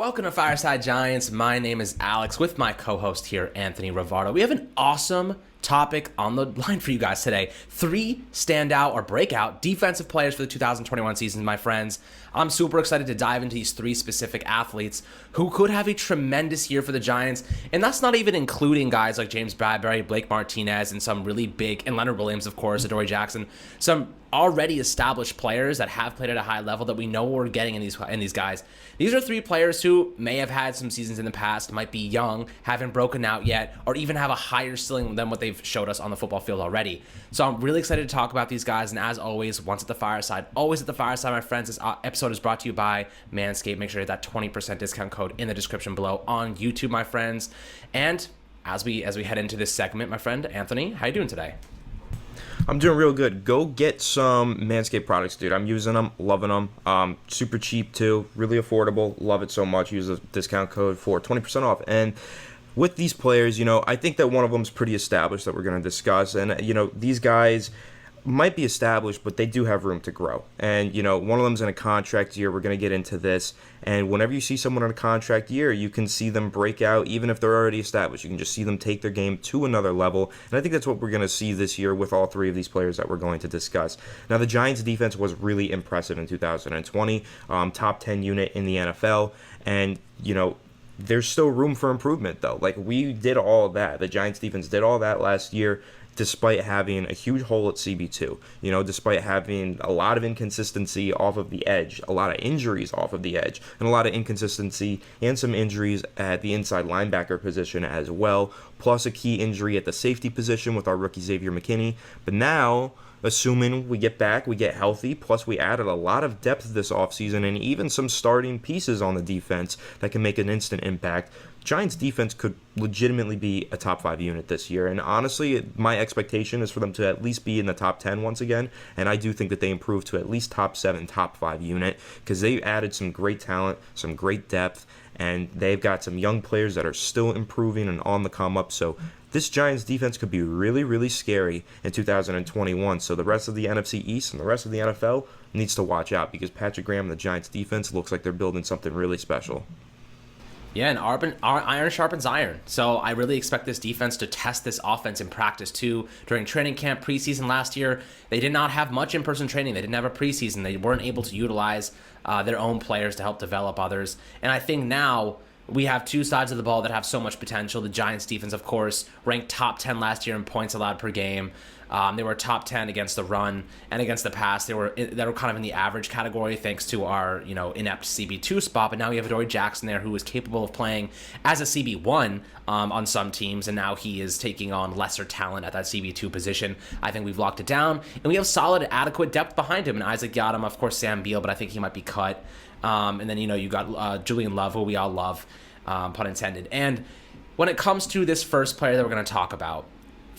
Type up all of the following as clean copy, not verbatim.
Welcome to Fireside Giants. My name is Alex with my co-host here, Anthony Rivardo. We have an awesome topic on the line for you guys today. 3 standout or breakout defensive players for the 2021 season, my friends. I'm super excited to dive into these 3 specific athletes who could have a tremendous year for the Giants. And that's not even including guys like James Bradbury, Blake Martinez, and some really big, and Leonard Williams, of course, Adoree Jackson, some already established players that have played at a high level that we know what we're getting in these guys. These are 3 players who may have had some seasons in the past, might be young, haven't broken out yet, or even have a higher ceiling than what they've showed us on the football field already. So I'm really excited to talk about these guys, and as always, once at the fireside, always at the fireside, my friends. This episode is brought to you by Manscaped. Make sure to hit that 20% discount code in the description below on YouTube, my friends. And as we head into this segment, my friend Anthony, how you doing today? I'm doing real good. Go get some Manscaped products, dude. I'm using them, loving them. Super cheap, too. Really affordable. Love it so much. Use the discount code for 20% off. And with these players, I think that one of them is pretty established that we're going to discuss. And, these guys might be established, but they do have room to grow. And, one of them's in a contract year. We're going to get into this. And whenever you see someone in a contract year, you can see them break out, even if they're already established. You can just see them take their game to another level. And I think that's what we're going to see this year with all 3 of these players that we're going to discuss. Now, the Giants' defense was really impressive in 2020. Top 10 unit in the NFL. And, there's still room for improvement, though. Like, we did all of that. The Giants' defense did all that last year, despite having a huge hole at CB2, despite having a lot of inconsistency off of the edge, a lot of injuries off of the edge, and a lot of inconsistency and some injuries at the inside linebacker position as well, plus a key injury at the safety position with our rookie Xavier McKinney. But now, assuming we get back, we get healthy, plus we added a lot of depth this offseason and even some starting pieces on the defense that can make an instant impact. Giants defense could legitimately be a top 5 unit this year, and honestly, my expectation is for them to at least be in the top 10 once again, and I do think that they improve to at least top 7, top 5 unit, because they added some great talent, some great depth, and they've got some young players that are still improving and on the come up. So this Giants defense could be really, really scary in 2021. So the rest of the NFC East and the rest of the NFL needs to watch out, because Patrick Graham and the Giants defense looks like they're building something really special. Yeah, and iron sharpens iron. So I really expect this defense to test this offense in practice too. During training camp, preseason last year, they did not have much in-person training. They didn't have a preseason. They weren't able to utilize their own players to help develop others. And I think now we have 2 sides of the ball that have so much potential. The Giants defense, of course, ranked top 10 last year in points allowed per game. They were top 10 against the run and against the pass. They were kind of in the average category thanks to our inept CB2 spot. But now we have Adoree Jackson there, who is capable of playing as a CB1 on some teams, and now he is taking on lesser talent at that CB2 position. I think we've locked it down, and we have solid, adequate depth behind him. And Isaac Yiadom, of course, Sam Beal, but I think he might be cut. And then you got Julian Love, who we all love, pun intended. And when it comes to this first player that we're going to talk about,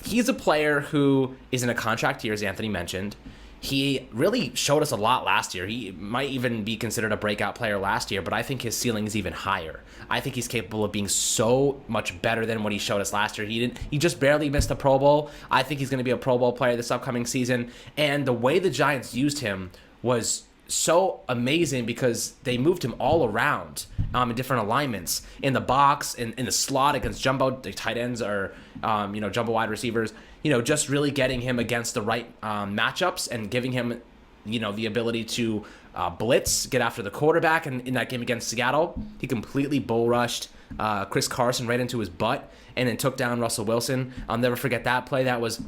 he's a player who is in a contract year, as Anthony mentioned. He really showed us a lot last year. He might even be considered a breakout player last year, but I think his ceiling is even higher. I think he's capable of being so much better than what he showed us last year. He just barely missed the Pro Bowl. I think he's going to be a Pro Bowl player this upcoming season. And the way the Giants used him was so amazing, because they moved him all around in different alignments, in the box, in the slot against jumbo tight ends, or jumbo wide receivers, just really getting him against the right matchups and giving him the ability to blitz, get after the quarterback. And in that game against Seattle, he completely bull rushed Chris Carson right into his butt and then took down Russell Wilson. I'll never forget that play. That was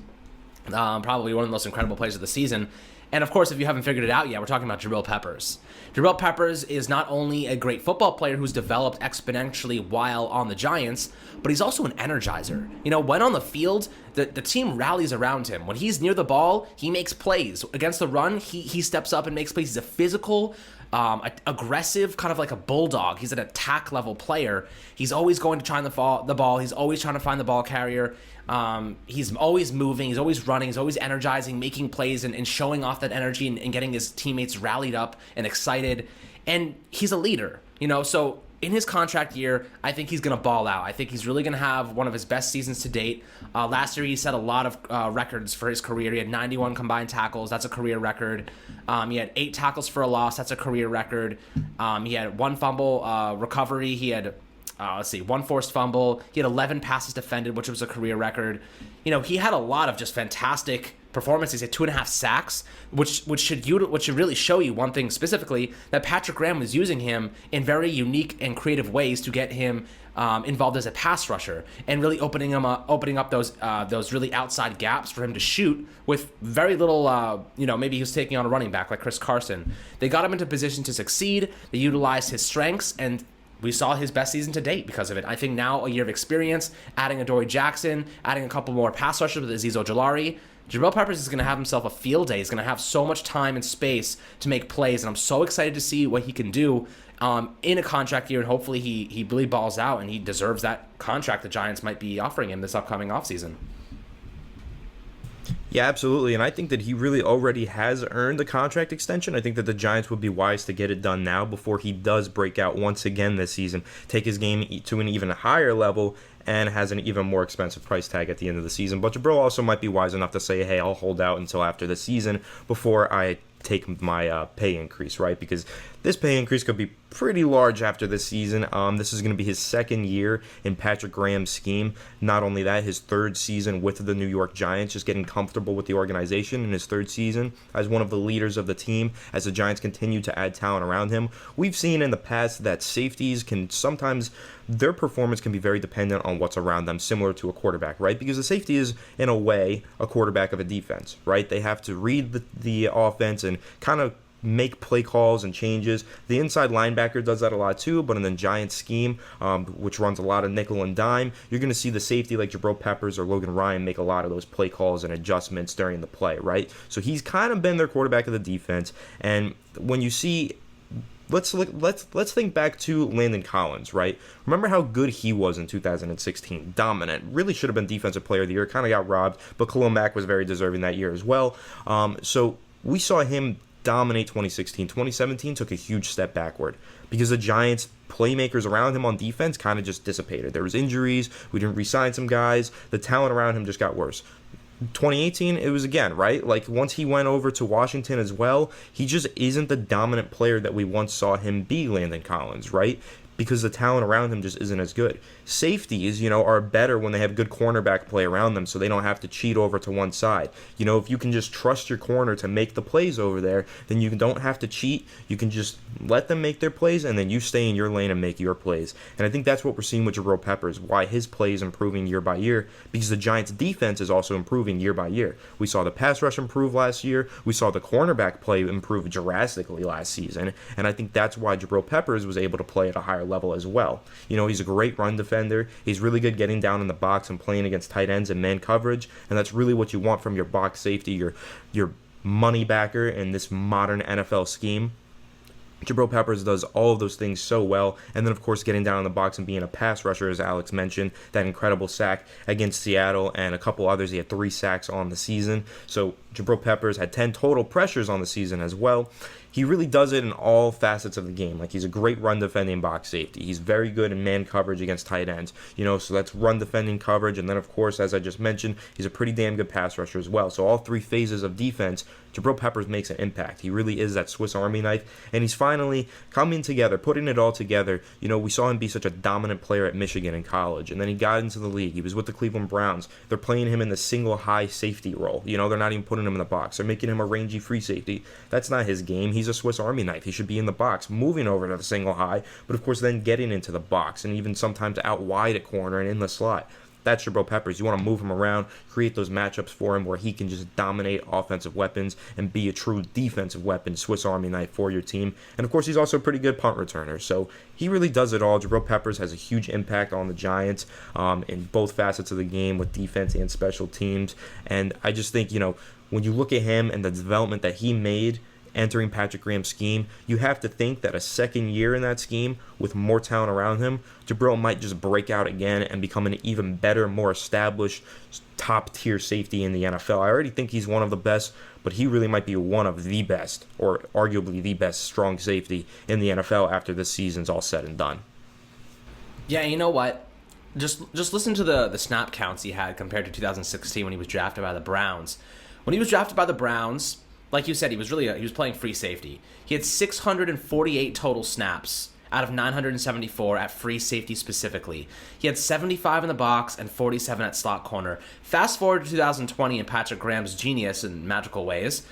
probably one of the most incredible plays of the season. And of course, if you haven't figured it out yet, we're talking about Jabrill Peppers. Jabrill Peppers is not only a great football player who's developed exponentially while on the Giants, but he's also an energizer. When on the field, the team rallies around him. When he's near the ball, he makes plays. Against the run, he steps up and makes plays. He's a physical, aggressive, kind of like a bulldog. He's an attack level player. He's always going to try the ball. He's always trying to find the ball carrier. He's always moving. He's always running. He's always energizing, making plays, and showing off that energy and getting his teammates rallied up and excited. And he's a leader, so in his contract year, I think he's going to ball out. I think he's really going to have one of his best seasons to date. Last year, he set a lot of records for his career. He had 91 combined tackles. That's a career record. He had 8 tackles for a loss. That's a career record. He had 1 fumble recovery. He had, 1 forced fumble. He had 11 passes defended, which was a career record. He had a lot of just fantastic performances. He had 2.5 sacks, which should really show you one thing specifically, that Patrick Graham was using him in very unique and creative ways to get him involved as a pass rusher, and really opening up those really outside gaps for him to shoot with very little. Maybe he was taking on a running back like Chris Carson. They got him into position to succeed. They utilized his strengths, and we saw his best season to date because of it. I think now a year of experience, adding Adoree Jackson, adding a couple more pass rushers with Azeez Ojulari, Jabrill Peppers is going to have himself a field day. He's going to have so much time and space to make plays, and I'm so excited to see what he can do in a contract year, and hopefully he really balls out, and he deserves that contract the Giants might be offering him this upcoming offseason. Yeah, absolutely. And I think that he really already has earned a contract extension. I think that the Giants would be wise to get it done now before he does break out once again this season, take his game to an even higher level, and has an even more expensive price tag at the end of the season. But Jabrill also might be wise enough to say, hey, I'll hold out until after the season before I take my pay increase, right? Because this pay increase could be pretty large after this season. This is going to be his second year in Patrick Graham's scheme. Not only that, his third season with the New York Giants, just getting comfortable with the organization in his third season as one of the leaders of the team as the Giants continue to add talent around him. We've seen in the past that safeties can sometimes, their performance can be very dependent on what's around them, similar to a quarterback, right? Because the safety is, in a way, a quarterback of a defense, right? They have to read the offense and kind of make play calls and changes. The inside linebacker does that a lot too, but in the Giants scheme, which runs a lot of nickel and dime, you're going to see the safety like Jabrill Peppers or Logan Ryan make a lot of those play calls and adjustments during the play, right? So he's kind of been their quarterback of the defense. And when you see, let's think back to Landon Collins, right? Remember how good he was in 2016, dominant. Really should have been Defensive Player of the Year. Kind of got robbed, but Khalil Mack was very deserving that year as well. So we saw him dominate 2016. 2017 took a huge step backward because the Giants playmakers around him on defense kind of just dissipated. There was injuries. We didn't re-sign some guys. The talent around him just got worse. 2018, it was again, right? Like once he went over to Washington as well, he just isn't the dominant player that we once saw him be, Landon Collins, right? Because the talent around him just isn't as good. Safeties, are better when they have good cornerback play around them so they don't have to cheat over to one side. If you can just trust your corner to make the plays over there, then you don't have to cheat. You can just let them make their plays, and then you stay in your lane and make your plays. And I think that's what we're seeing with Jabrill Peppers, why his play is improving year by year, because the Giants' defense is also improving year by year. We saw the pass rush improve last year. We saw the cornerback play improve drastically last season, and I think that's why Jabrill Peppers was able to play at a higher level as well. He's a great run defender. He's really good getting down in the box and playing against tight ends and man coverage, and that's really what you want from your box safety, your money backer in this modern NFL scheme. Jabrill Peppers does all of those things so well, and then of course getting down in the box and being a pass rusher, as Alex mentioned, that incredible sack against Seattle and a couple others. He had 3 sacks on the season, so Jabrill Peppers had 10 total pressures on the season as well. He really does it in all facets of the game. Like, he's a great run defending box safety. He's very good in man coverage against tight ends. So that's run defending coverage. And then, of course, as I just mentioned, he's a pretty damn good pass rusher as well. So all 3 phases of defense, Jabrill Peppers makes an impact. He really is that Swiss Army knife. And he's finally coming together, putting it all together. We saw him be such a dominant player at Michigan in college. And then he got into the league. He was with the Cleveland Browns. They're playing him in the single high safety role. They're not even putting him in the box. They're making him a rangy free safety. That's not his game. He's a Swiss Army knife. He should be in the box, moving over to the single high, but of course then getting into the box and even sometimes out wide at corner and in the slot. That's Jabrill Peppers. You want to move him around, create those matchups for him where he can just dominate offensive weapons and be a true defensive weapon, Swiss Army knife for your team. And of course, he's also a pretty good punt returner. So he really does it all. Jabrill Peppers has a huge impact on the Giants in both facets of the game with defense and special teams. And I just think, when you look at him and the development that he made entering Patrick Graham's scheme, you have to think that a second year in that scheme with more talent around him, Jabrill might just break out again and become an even better, more established top-tier safety in the NFL. I already think he's one of the best, but he really might be one of the best, or arguably the best strong safety in the NFL after this season's all said and done. Yeah, you know what? Just listen to the snap counts he had compared to 2016 when he was drafted by the Browns. When he was drafted by the Browns, like you said, he was playing free safety. He had 648 total snaps out of 974 at free safety specifically. He had 75 in the box and 47 at slot corner. Fast forward to 2020 and Patrick Graham's genius in magical ways.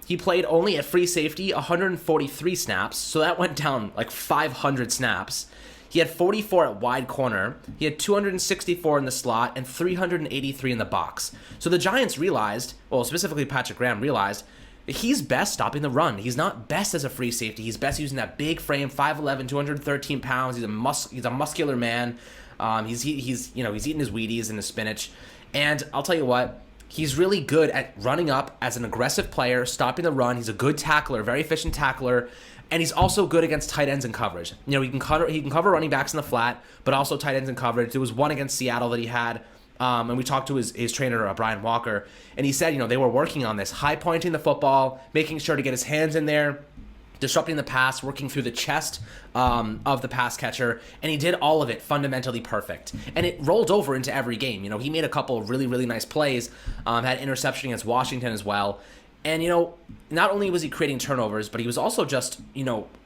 He played only at free safety 143 snaps, so that went down like 500 snaps. He had 44 at wide corner. He had 264 in the slot and 383 in the box. So the Giants realized, well, specifically Patrick Graham realized, he's best stopping the run. He's not best as a free safety. He's best using that big frame, 5'11", 213 pounds. He's a muscular man. He's eating his Wheaties and his spinach. And I'll tell you what, he's really good at running up as an aggressive player, stopping the run. He's a good tackler, very efficient tackler. And he's also good against tight ends in coverage. He can cover running backs in the flat, but also tight ends in coverage. There was one against Seattle that he had, and we talked to his trainer, Brian Walker, and he said, they were working on this, high pointing the football, making sure to get his hands in there, disrupting the pass, working through the chest of the pass catcher, and he did all of it fundamentally perfect. And it rolled over into every game. He made a couple of really, really nice plays, had interception against Washington as well. And, not only was he creating turnovers, but he was also just,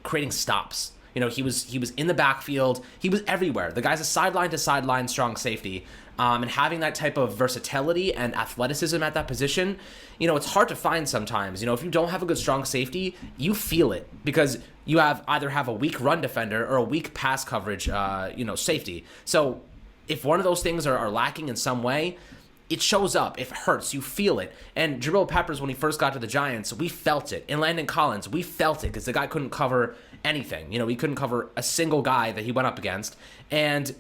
creating stops. He was in the backfield. He was everywhere. The guy's a sideline-to-sideline strong safety. And having that type of versatility and athleticism at that position, it's hard to find sometimes. If you don't have a good strong safety, you feel it because you either have a weak run defender or a weak pass coverage, safety. So if one of those things are lacking in some way, it shows up. It hurts. You feel it. And Jabrill Peppers, when he first got to the Giants, we felt it. And Landon Collins, we felt it because the guy couldn't cover anything. He couldn't cover a single guy that he went up against. And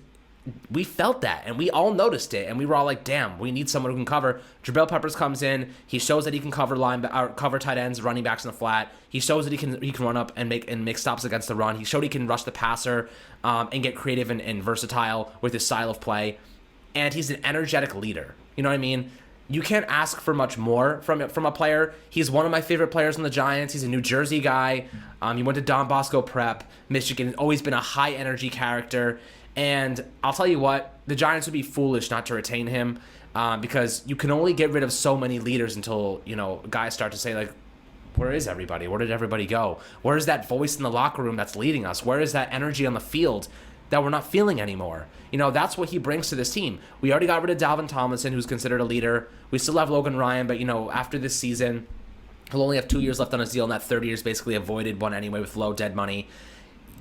we felt that. And we all noticed it. And we were all like, damn, we need someone who can cover. Jabrill Peppers comes in. He shows that he can cover cover tight ends, running backs in the flat. He shows that he can run up and make stops against the run. He showed he can rush the passer and get creative and versatile with his style of play. And he's an energetic leader. You know what I mean? You can't ask for much more from a player. He's one of my favorite players in the Giants. He's a New Jersey guy. He went to Don Bosco Prep, Michigan. Always been a high energy character. And I'll tell you what, the Giants would be foolish not to retain him because you can only get rid of so many leaders until guys start to say like, where is everybody? Where did everybody go? Where is that voice in the locker room that's leading us? Where is that energy on the field that we're not feeling anymore? That's what he brings to this team. We already got rid of Dalvin Tomlinson, who's considered a leader. We still have Logan Ryan, but, after this season, he'll only have 2 years left on his deal, and that third year is basically a voided one anyway with low dead money.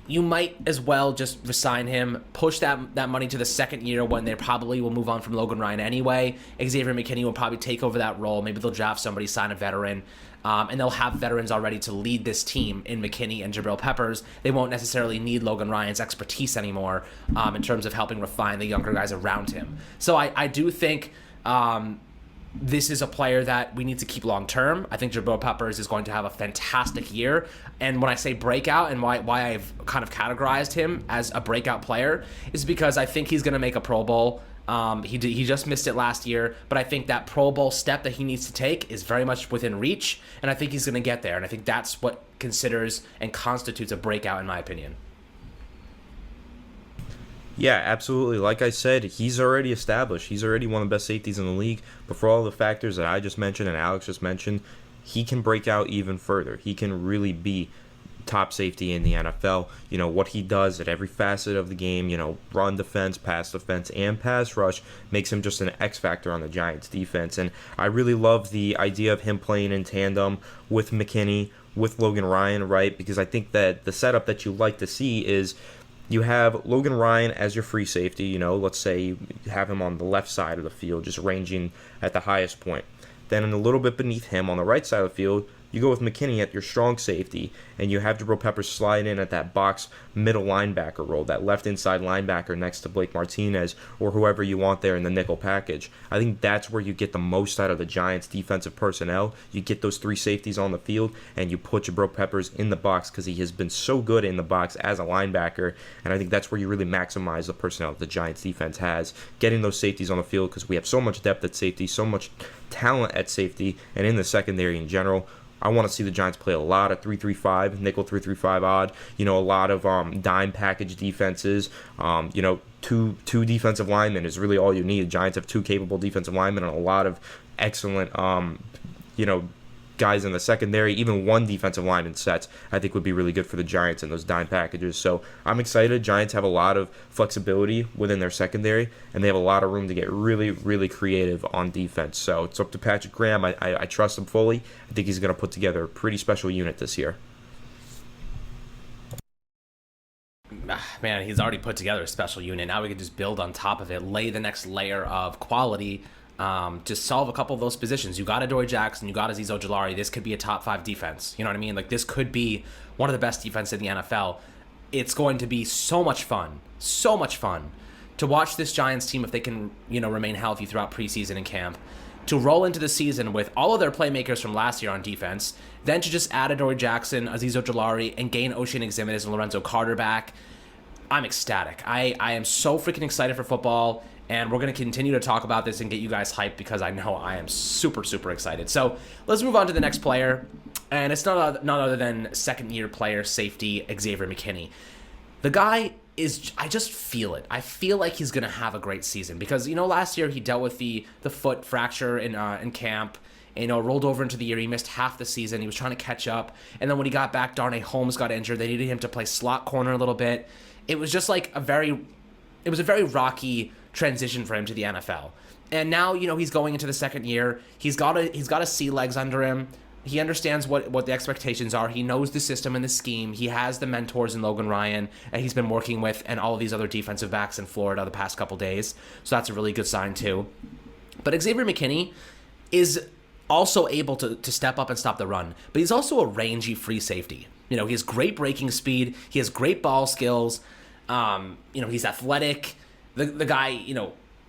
You might as well just resign him, push that money to the second year when they probably will move on from Logan Ryan anyway. Xavier McKinney will probably take over that role. Maybe they'll draft somebody, sign a veteran. And they'll have veterans already to lead this team in McKinney and Jabrill Peppers. They won't necessarily need Logan Ryan's expertise anymore in terms of helping refine the younger guys around him. So I do think this is a player that we need to keep long term. I think Jabrill Peppers is going to have a fantastic year. And when I say breakout and why I've kind of categorized him as a breakout player is because I think he's going to make a Pro Bowl. He just missed it last year, but I think that Pro Bowl step that he needs to take is very much within reach, and I think he's going to get there, and I think that's what considers and constitutes a breakout in my opinion. Yeah, absolutely. Like I said, he's already established. He's already one of the best safeties in the league, but for all the factors that I just mentioned and Alex just mentioned, he can break out even further. He can really be top safety in the NFL. What he does at every facet of the game, run defense, and pass rush makes him just an X factor on the Giants defense. And I really love the idea of him playing in tandem with McKinney, with Logan Ryan, right? Because I think that the setup that you like to see is you have Logan Ryan as your free safety, let's say you have him on the left side of the field, just ranging at the highest point. Then a little bit beneath him on the right side of the field, you go with McKinney at your strong safety, and you have Jabrill Peppers slide in at that box middle linebacker role, that left inside linebacker next to Blake Martinez or whoever you want there in the nickel package. I think that's where you get the most out of the Giants' defensive personnel. You get those three safeties on the field, and you put Jabrill Peppers in the box because he has been so good in the box as a linebacker, and I think that's where you really maximize the personnel that the Giants' defense has, getting those safeties on the field because we have so much depth at safety, so much talent at safety, and in the secondary in general. I want to see the Giants play a lot of 3-3-5, nickel 3-3-5 odd. A lot of dime package defenses. Two defensive linemen is really all you need. The Giants have two capable defensive linemen and a lot of excellent, guys in the secondary. Even one defensive lineman sets, I think, would be really good for the Giants in those dime packages. So I'm excited. Giants have a lot of flexibility within their secondary, and they have a lot of room to get really, really creative on defense. So it's up to Patrick Graham. I trust him fully. I think he's going to put together a pretty special unit this year. Man, he's already put together a special unit. Now we can just build on top of it, lay the next layer of quality, just solve a couple of those positions. You got Adoree Jackson, you got Azeez Ojulari. This could be a top 5 defense. You know what I mean? Like, this could be one of the best defenses in the NFL. It's going to be so much fun to watch this Giants team if they can, remain healthy throughout preseason and camp, to roll into the season with all of their playmakers from last year on defense, then to just add Adoree Jackson, Azeez Ojulari, and gain Ocean Ximines and Lorenzo Carter back. I'm ecstatic. I am so freaking excited for football, and we're going to continue to talk about this and get you guys hyped because I know I am super, super excited. So let's move on to the next player, and it's none other than second-year player safety Xavier McKinney. The guy is, I just feel it. I feel like he's going to have a great season because, last year he dealt with the foot fracture in camp. Rolled over into the year. He missed half the season. He was trying to catch up, and then when he got back, Darnay Holmes got injured. They needed him to play slot corner a little bit. It was just like a very rocky transition for him to the NFL. And now, he's going into the second year. He's got a sea legs under him. He understands what the expectations are. He knows the system and the scheme. He has the mentors in Logan Ryan and he's been working with, and all of these other defensive backs in Florida the past couple days. So that's a really good sign too. But Xavier McKinney is also able to step up and stop the run, but he's also a rangy free safety. He has great breaking speed. He has great ball skills. He's athletic. The guy,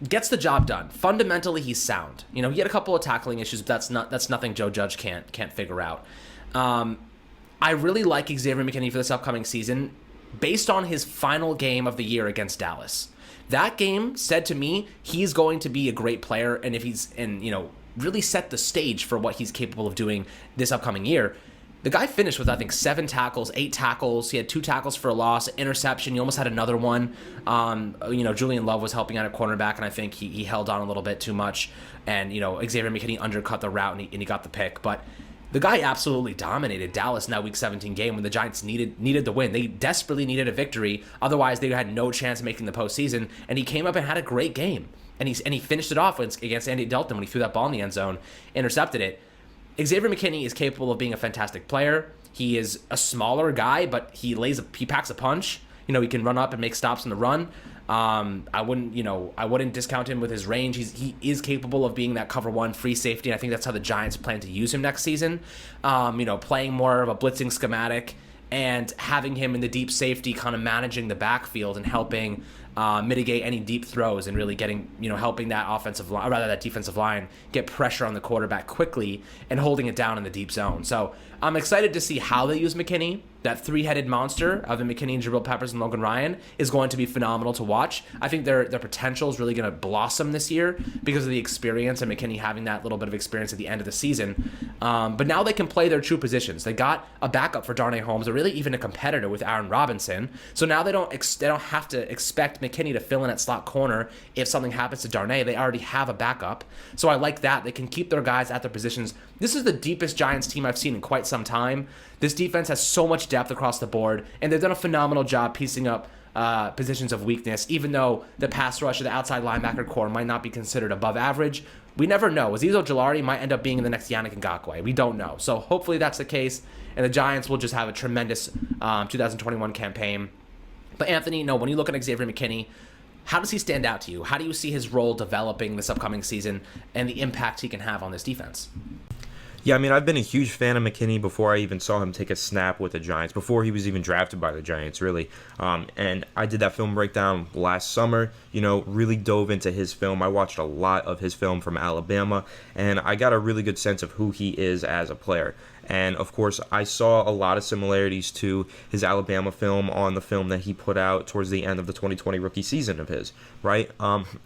gets the job done. Fundamentally, he's sound. He had a couple of tackling issues, but that's nothing Joe Judge can't figure out. I really like Xavier McKinney for this upcoming season based on his final game of the year against Dallas. That game said to me he's going to be a great player, and if he's really set the stage for what he's capable of doing this upcoming year. The guy finished with, I think, 7 tackles, 8 tackles. He had 2 tackles for a loss, interception. He almost had another one. Julian Love was helping out at cornerback, and I think he held on a little bit too much. And, Xavier McKinney undercut the route, and he got the pick. But the guy absolutely dominated Dallas in that Week 17 game when the Giants needed the win. They desperately needed a victory. Otherwise, they had no chance of making the postseason. And he came up and had a great game. And he finished it off against Andy Dalton when he threw that ball in the end zone, intercepted it. Xavier McKinney is capable of being a fantastic player. He is a smaller guy, but he packs a punch. He can run up and make stops in the run. I wouldn't discount him with his range. He is capable of being that cover 1 free safety. And I think that's how the Giants plan to use him next season. Playing more of a blitzing schematic and having him in the deep safety, kind of managing the backfield and helping mitigate any deep throws and really getting, helping that that defensive line get pressure on the quarterback quickly and holding it down in the deep zone. So I'm excited to see how they use McKinney. That 3-headed monster of the McKinney and Jabrill Peppers and Logan Ryan is going to be phenomenal to watch. I think their potential is really going to blossom this year because of the experience and McKinney having that little bit of experience at the end of the season. But now they can play their true positions. They got a backup for Darnay Holmes, or really even a competitor with Aaron Robinson. So now they don't have to expect McKinney to fill in at slot corner if something happens to Darnay. They already have a backup. So I like that. They can keep their guys at their positions. This is the deepest Giants team I've seen in quite some time. This defense has so much depth across the board, and they've done a phenomenal job piecing up positions of weakness, even though the pass rush or the outside linebacker core might not be considered above average. We never know. Azeez Ojulari might end up being the next Yannick Ngakoue. We don't know. So hopefully that's the case, and the Giants will just have a tremendous 2021 campaign. But Anthony, when you look at Xavier McKinney, how does he stand out to you? How do you see his role developing this upcoming season and the impact he can have on this defense? Yeah, I've been a huge fan of McKinney before I even saw him take a snap with the Giants, before he was even drafted by the Giants, really. And I did that film breakdown last summer, really dove into his film. I watched a lot of his film from Alabama, and I got a really good sense of who he is as a player. And of course, I saw a lot of similarities to his Alabama film on the film that he put out towards the end of the 2020 rookie season of his, right?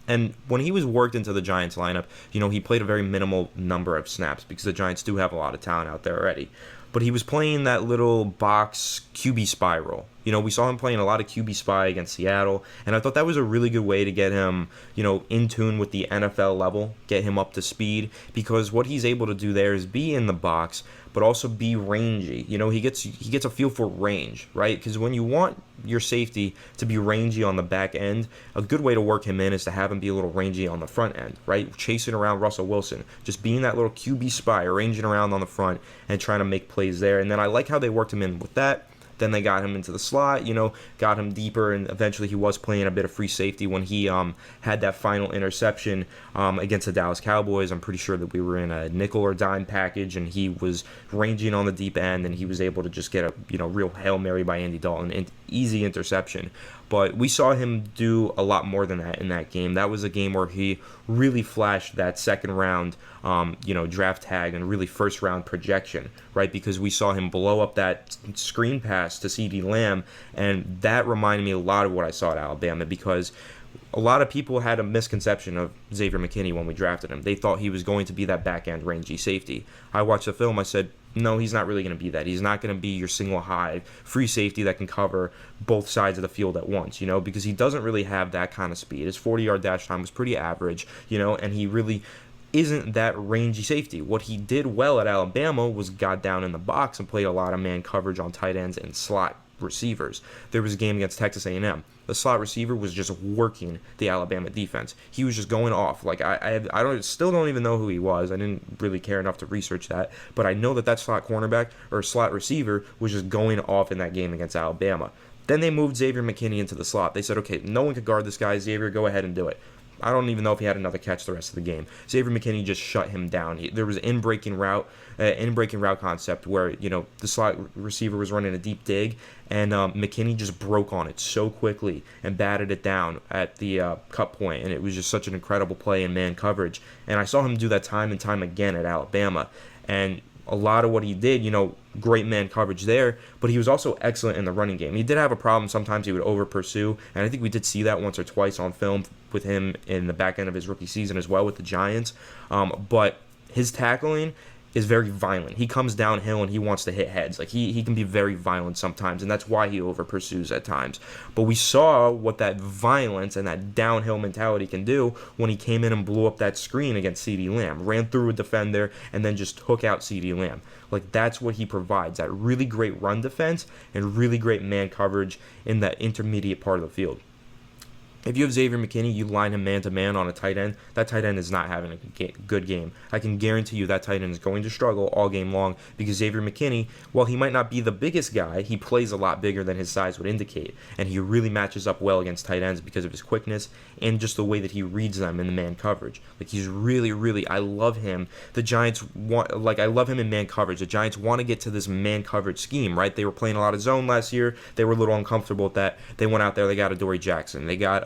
And when he was worked into the Giants lineup, he played a very minimal number of snaps because the Giants do have a lot of talent out there already. But he was playing that little box QB spy role. We saw him playing a lot of QB spy against Seattle, and I thought that was a really good way to get him, in tune with the NFL level, get him up to speed, because what he's able to do there is be in the box, but also be rangy. He gets a feel for range, right? Because when you want your safety to be rangy on the back end, a good way to work him in is to have him be a little rangy on the front end, right? Chasing around Russell Wilson, just being that little QB spy, ranging around on the front and trying to make plays there. And then I like how they worked him in with that. Then they got him into the slot, got him deeper, and eventually he was playing a bit of free safety when he had that final interception against the Dallas Cowboys. I'm pretty sure that we were in a nickel or dime package, and he was ranging on the deep end, and he was able to just get a real Hail Mary by Andy Dalton, and easy interception. But we saw him do a lot more than that in that game. That was a game where he really flashed that second round, draft tag and really first round projection, right? Because we saw him blow up that screen pass to CeeDee Lamb, and that reminded me a lot of what I saw at Alabama, because a lot of people had a misconception of Xavier McKinney when we drafted him. They thought he was going to be that back-end rangy safety. I watched the film, I said, no, he's not really going to be that. He's not going to be your single high free safety that can cover both sides of the field at once, because he doesn't really have that kind of speed. His 40-yard dash time was pretty average, and he really isn't that rangy safety. What he did well at Alabama was got down in the box and played a lot of man coverage on tight ends and slot receivers. There was a game against Texas A&M. The slot receiver was just working the Alabama defense. He was just going off. Like I still don't even know who he was. I didn't really care enough to research that, but I know that slot cornerback or slot receiver was just going off in that game against Alabama. Then they moved Xavier McKinney into the slot. They said, okay, no one could guard this guy. Xavier, go ahead and do it. I don't even know if he had another catch the rest of the game. Xavier McKinney just shut him down. There was an in-breaking route concept where, the slot receiver was running a deep dig, and McKinney just broke on it so quickly and batted it down at the cut point, and it was just such an incredible play in man coverage. And I saw him do that time and time again at Alabama, and a lot of what he did, great man coverage there, but he was also excellent in the running game. He did have a problem. Sometimes he would over pursue, and I think we did see that once or twice on film with him in the back end of his rookie season as well with the Giants. But his tackling is very violent. He comes downhill and he wants to hit heads. Like he can be very violent sometimes, and that's why he over pursues at times. But we saw what that violence and that downhill mentality can do when he came in and blew up that screen against CeeDee Lamb, ran through a defender, and then just took out CeeDee Lamb. Like that's what he provides, that really great run defense and really great man coverage in that intermediate part of the field. If you have Xavier McKinney, you line him man-to-man on a tight end, that tight end is not having a good game. I can guarantee you that tight end is going to struggle all game long because Xavier McKinney, while he might not be the biggest guy, he plays a lot bigger than his size would indicate, and he really matches up well against tight ends because of his quickness and just the way that he reads them in the man coverage. Like he's really, I love him. The Giants I love him in man coverage. The Giants want to get to this man coverage scheme, right? They were playing a lot of zone last year. They were a little uncomfortable with that. They went out there, they got Adoree Jackson. They got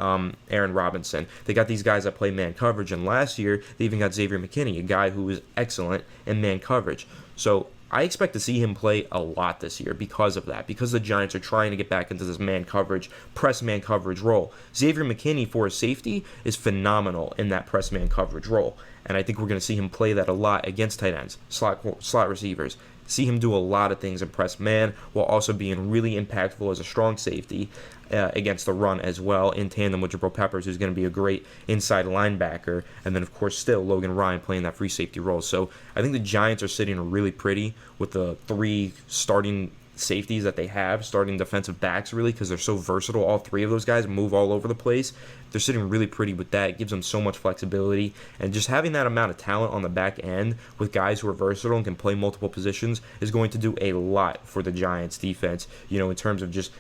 Aaron Robinson. They got these guys that play man coverage, and last year they even got Xavier McKinney, a guy who was excellent in man coverage. So I expect to see him play a lot this year because of that, because the Giants are trying to get back into this man coverage, press man coverage role. Xavier McKinney, for his safety, is phenomenal in that press man coverage role, and I think we're going to see him play that a lot against tight ends, slot receivers. See him do a lot of things in press man while also being really impactful as a strong safety against the run as well, in tandem with Jabrill Peppers, who's going to be a great inside linebacker, and then of course still Logan Ryan playing that free safety role. So I think the Giants are sitting really pretty with the three starting safeties that they have, starting defensive backs really, because they're so versatile. All three of those guys move all over the place. They're sitting really pretty with that. It gives them so much flexibility, and just having that amount of talent on the back end with guys who are versatile and can play multiple positions is going to do a lot for the Giants defense, in terms of just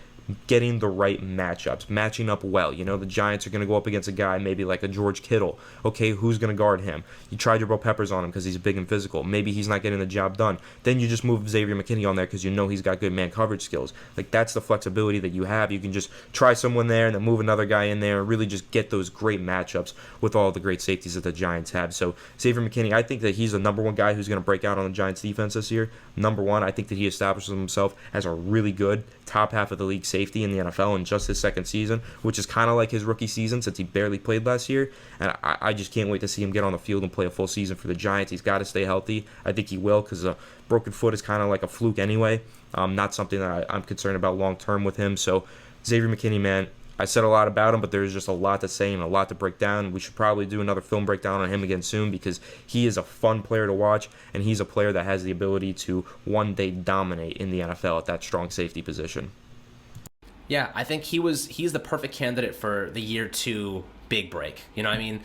getting the right matchups, matching up well. You know, the Giants are going to go up against a guy maybe like a George Kittle. Okay, who's going to guard him? You try Jabrill Peppers on him because he's big and physical. Maybe he's not getting the job done. Then you just move Xavier McKinney on there because you know he's got good man coverage skills. Like, that's the flexibility that you have. You can just try someone there and then move another guy in there and really just get those great matchups with all the great safeties that the Giants have. So Xavier McKinney, I think that he's the number one guy who's going to break out on the Giants defense this year. Number one, I think that he establishes himself as a really good top half of the league safety in the NFL in just his second season, which is kind of like his rookie season since he barely played last year. And I just can't wait to see him get on the field and play a full season for the Giants. He's got to stay healthy. I think he will, because a broken foot is kind of like a fluke anyway. Not something that I'm concerned about long term with him. So Xavier McKinney, man, I said a lot about him, but there's just a lot to say and a lot to break down. We should probably do another film breakdown on him again soon, because he is a fun player to watch, and he's a player that has the ability to one day dominate in the NFL at that strong safety position. Yeah, I think he's the perfect candidate for the year 2 big break. You know what I mean?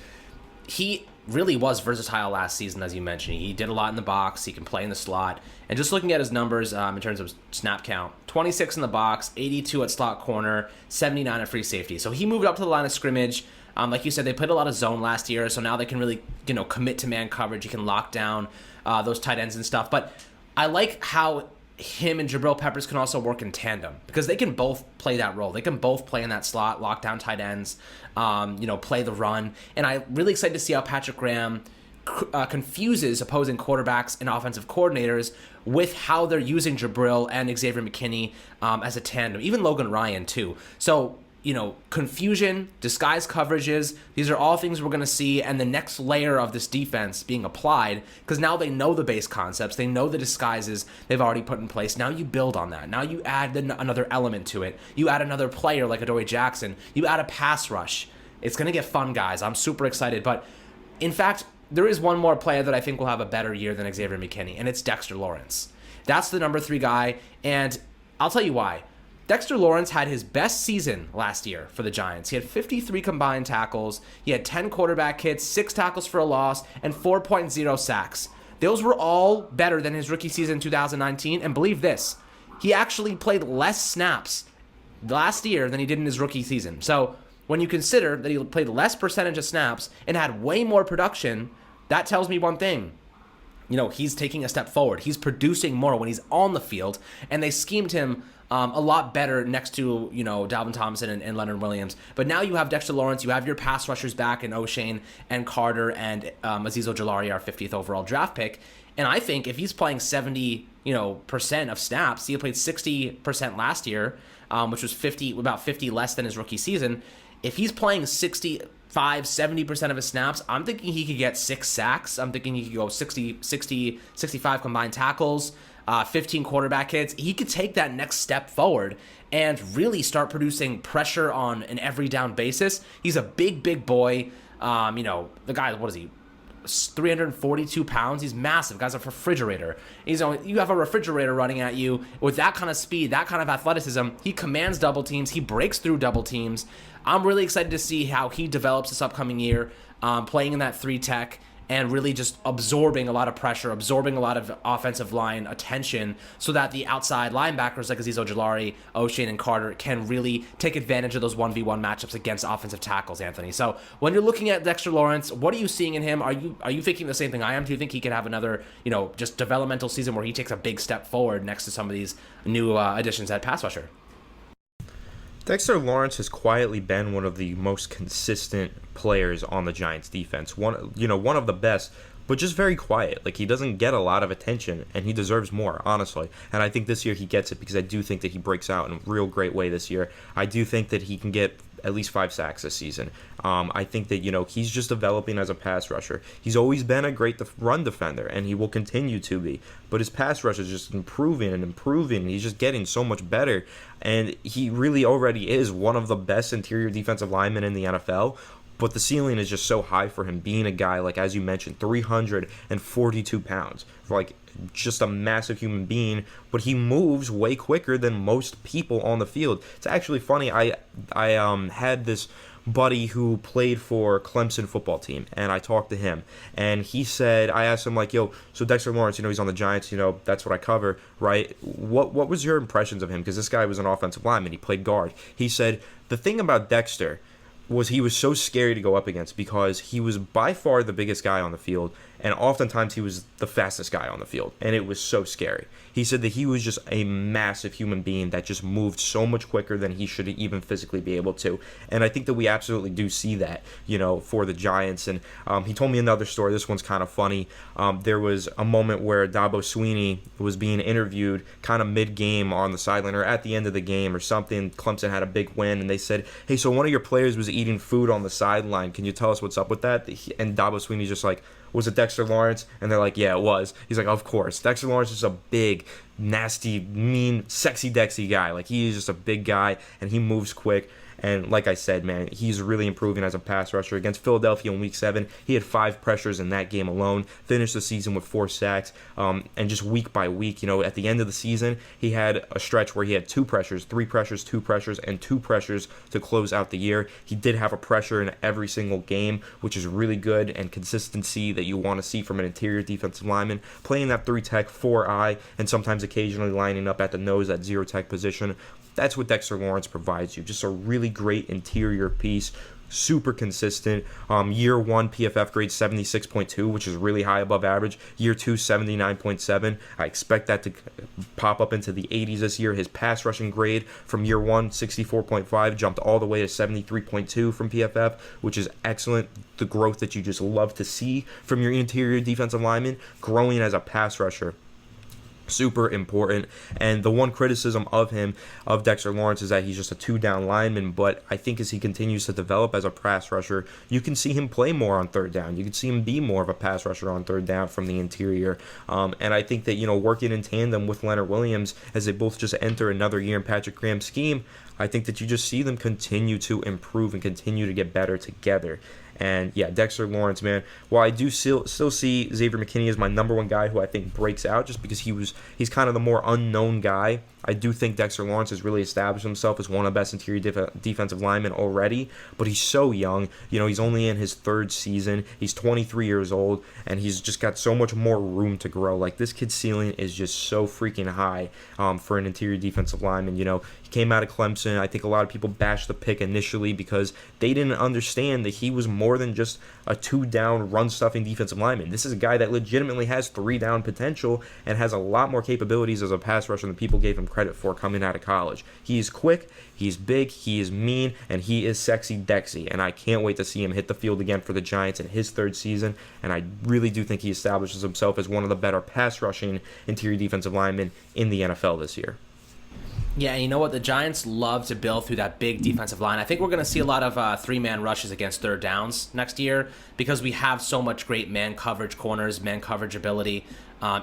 He really was versatile last season, as you mentioned. He did a lot in the box. He can play in the slot. And just looking at his numbers in terms of snap count, 26 in the box, 82 at slot corner, 79 at free safety. So he moved up to the line of scrimmage. Like you said, they played a lot of zone last year, so now they can really, commit to man coverage. You can lock down those tight ends and stuff. But I like how him and Jabrill Peppers can also work in tandem, because they can both play that role. They can both play in that slot, lock down tight ends, play the run. And I'm really excited to see how Patrick Graham confuses opposing quarterbacks and offensive coordinators with how they're using Jabrill and Xavier McKinney as a tandem, even Logan Ryan too. So, confusion, disguised coverages, these are all things we're going to see, and the next layer of this defense being applied, because now they know the base concepts, they know the disguises they've already put in place. Now you build on that. Now you add another element to it. You add another player like Adoree Jackson. You add a pass rush. It's going to get fun, guys. I'm super excited. But, in fact, there is one more player that I think will have a better year than Xavier McKinney, and it's Dexter Lawrence. That's the number 3 guy, and I'll tell you why. Dexter Lawrence had his best season last year for the Giants. He had 53 combined tackles. He had 10 quarterback hits, 6 tackles for a loss, and 4.0 sacks. Those were all better than his rookie season in 2019. And believe this, he actually played less snaps last year than he did in his rookie season. So when you consider that he played less percentage of snaps and had way more production, that tells me one thing. He's taking a step forward. He's producing more when he's on the field, and they schemed him a lot better next to, Dalvin Thompson and Leonard Williams. But now you have Dexter Lawrence, you have your pass rushers back in O'Shane and Carter and Azeez Ojulari, our 50th overall draft pick. And I think if he's playing 70% of snaps, he played 60% last year, which was about 50 less than his rookie season. If he's playing 70% of his snaps, I'm thinking he could get 6 sacks. I'm thinking he could go 65 combined tackles, 15 quarterback hits. He could take that next step forward and really start producing pressure on an every down basis. He's a big boy. The guy, what is he? 342 pounds. He's massive. Guy's a refrigerator. You have a refrigerator running at you with that kind of speed, that kind of athleticism. He commands double teams. He breaks through double teams. I'm really excited to see how he develops this upcoming year, playing in that 3 tech and really just absorbing a lot of pressure, absorbing a lot of offensive line attention, so that the outside linebackers like Azeez Ojulari, O'Shane, and Carter can really take advantage of those 1v1 matchups against offensive tackles, Anthony. So when you're looking at Dexter Lawrence, what are you seeing in him? Are you thinking the same thing I am? Do you think he could have another, just developmental season where he takes a big step forward next to some of these new additions at pass rusher? Dexter Lawrence has quietly been one of the most consistent players on the Giants defense. One of the best, but just very quiet. Like, he doesn't get a lot of attention, and he deserves more, honestly. And I think this year he gets it, because I do think that he breaks out in a real great way this year. I do think that he can get at least 5 sacks this season. I think that, he's just developing as a pass rusher. He's always been a great run defender, and he will continue to be. But his pass rush is just improving and improving, and he's just getting so much better. And he really already is one of the best interior defensive linemen in the NFL. But the ceiling is just so high for him, being a guy, like, as you mentioned, 342 pounds. Like, just a massive human being, but he moves way quicker than most people on the field. It's actually funny. I had this buddy who played for Clemson football team, and I talked to him, and he said, I asked him like, yo, so Dexter Lawrence, he's on the Giants, that's what I cover, right? What was your impressions of him? Because this guy was an offensive lineman, he played guard. He said the thing about Dexter was he was so scary to go up against because he was by far the biggest guy on the field, and oftentimes he was the fastest guy on the field, and it was so scary. He said that he was just a massive human being that just moved so much quicker than he should even physically be able to, and I think that we absolutely do see that, for the Giants. And he told me another story. This one's kind of funny. There was a moment where Dabo Swinney was being interviewed kind of mid-game on the sideline or at the end of the game or something. Clemson had a big win, and they said, hey, so one of your players was eating food on the sideline. Can you tell us what's up with that? And Dabo Swinney's just like, was it Dexter Lawrence? And they're like, yeah, it was. He's like, of course. Dexter Lawrence is a big, nasty, mean, sexy Dexy guy. Like, he is just a big guy, and he moves quick. And like I said, man, he's really improving as a pass rusher. Against Philadelphia in Week 7, he had 5 pressures in that game alone, finished the season with 4 sacks, and just week by week, at the end of the season, he had a stretch where he had 2 pressures, 3 pressures, 2 pressures, and 2 pressures to close out the year. He did have a pressure in every single game, which is really good, and consistency that you want to see from an interior defensive lineman, playing that 3-tech, 4-eye, and sometimes occasionally lining up at the nose, that 0-tech position. That's what Dexter Lawrence provides you. Just a really great interior piece, super consistent. Year 1 PFF grade 76.2, which is really high above average. Year 2 79.7. I expect that to pop up into the 80s this year. His pass rushing grade from year 1 64.5 jumped all the way to 73.2 from PFF, which is excellent. The growth that you just love to see from your interior defensive lineman growing as a pass rusher. Super important. And the one criticism of Dexter Lawrence, is that he's just a 2-down lineman, but I think as he continues to develop as a pass rusher, you can see him play more on 3rd down. You can see him be more of a pass rusher on 3rd down from the interior. And I think that, working in tandem with Leonard Williams as they both just enter another year in Patrick Graham's scheme, I think that you just see them continue to improve and continue to get better together. And yeah, Dexter Lawrence, man, while I do still see Xavier McKinney as my number 1 guy who I think breaks out just because he's kind of the more unknown guy, I do think Dexter Lawrence has really established himself as one of the best interior defensive linemen already, but he's so young. He's only in his 3rd season. He's 23 years old, and he's just got so much more room to grow. Like, this kid's ceiling is just so freaking high for an interior defensive lineman. He came out of Clemson. I think a lot of people bashed the pick initially because they didn't understand that he was more than just a 2-down run-stuffing defensive lineman. This is a guy that legitimately has 3-down potential and has a lot more capabilities as a pass rusher than people gave him credit for coming out of college. He's quick, he's big, he is mean, and he is sexy Dexy. And I can't wait to see him hit the field again for the Giants in his 3rd season. And I really do think he establishes himself as one of the better pass rushing interior defensive linemen in the NFL this year. Yeah, and you know what? The Giants love to build through that big defensive line. I think we're going to see a lot of 3-man rushes against 3rd downs next year because we have so much great man coverage corners, man coverage ability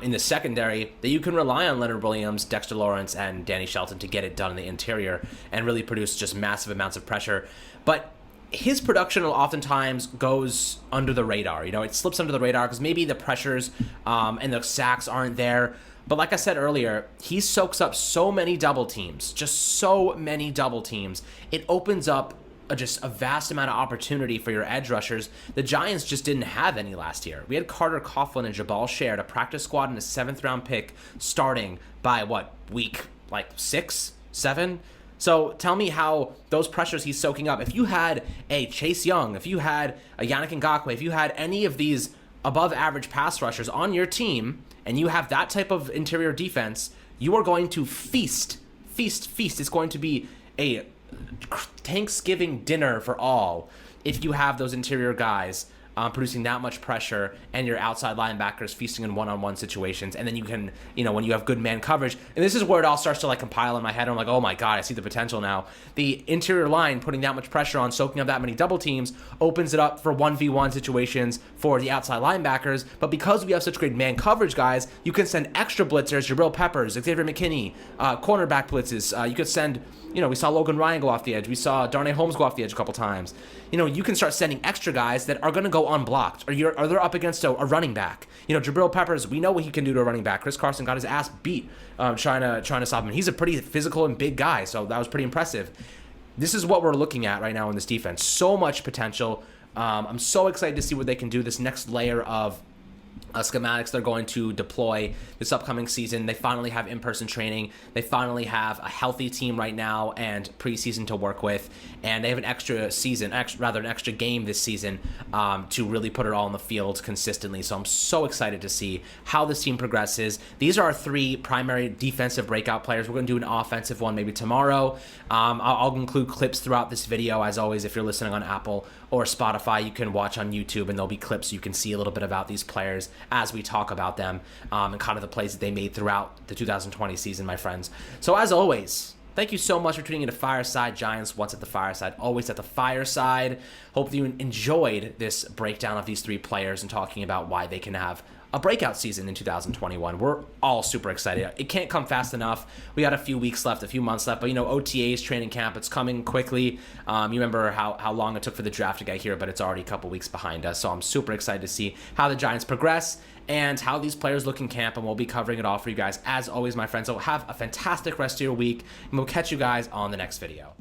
in the secondary that you can rely on Leonard Williams, Dexter Lawrence, and Danny Shelton to get it done in the interior and really produce just massive amounts of pressure. But his production oftentimes goes under the radar. It slips under the radar because maybe the pressures and the sacks aren't there. But like I said earlier, he soaks up so many double teams, just so many double teams. It opens up just a vast amount of opportunity for your edge rushers. The Giants just didn't have any last year. We had Carter Coughlin and Jabal Shared, a practice squad and a 7th-round pick, starting by, week 6, 7? So tell me how those pressures he's soaking up. If you had a Chase Young, if you had a Yannick Ngakoue, if you had any of these above-average pass rushers on your team, and you have that type of interior defense, you are going to feast. It's going to be a Thanksgiving dinner for all if you have those interior guys producing that much pressure and your outside linebackers feasting in one-on-one situations. And then you can, when you have good man coverage, and this is where it all starts to compile in my head. I'm like, oh my God, I see the potential now. The interior line putting that much pressure on, soaking up that many double teams, opens it up for 1v1 situations for the outside linebackers. But because we have such great man coverage guys, you can send extra blitzers, Jabrill Peppers, Xavier McKinney, cornerback blitzes. You could send, we saw Logan Ryan go off the edge. We saw Darnay Holmes go off the edge a couple times. You can start sending extra guys that are going to go unblocked, or they're up against a running back. Jabrill Peppers, we know what he can do to a running back. Chris Carson got his ass beat trying to stop him. He's a pretty physical and big guy, so that was pretty impressive. this is what we're looking at right now in this defense. So much potential. I'm so excited to see what they can do, this next layer of schematics they're going to deploy this upcoming season. They finally have in-person training. They finally have a healthy team right now and preseason to work with, and they have an extra season, an extra game this season to really put it all on the field consistently. So I'm so excited to see how this team progresses. These are our 3 primary defensive breakout players. We're going to do an offensive one maybe tomorrow. I'll include clips throughout this video. As always, if you're listening on Apple or Spotify, you can watch on YouTube, and there'll be clips so you can see a little bit about these players as we talk about them and kind of the plays that they made throughout the 2020 season, my friends. So as always, thank you so much for tuning into Fireside Giants. Once at the fireside, always at the fireside. Hope that you enjoyed this breakdown of these 3 players and talking about why they can have a breakout season in 2021. We're all super excited. It can't come fast enough. We got a few weeks left, a few months left, but OTAs, training camp, it's coming quickly. You remember how long it took for the draft to get here, but it's already a couple weeks behind us. So I'm super excited to see how the Giants progress and how these players look in camp, and we'll be covering it all for you guys. As always, my friends, so have a fantastic rest of your week, and we'll catch you guys on the next video.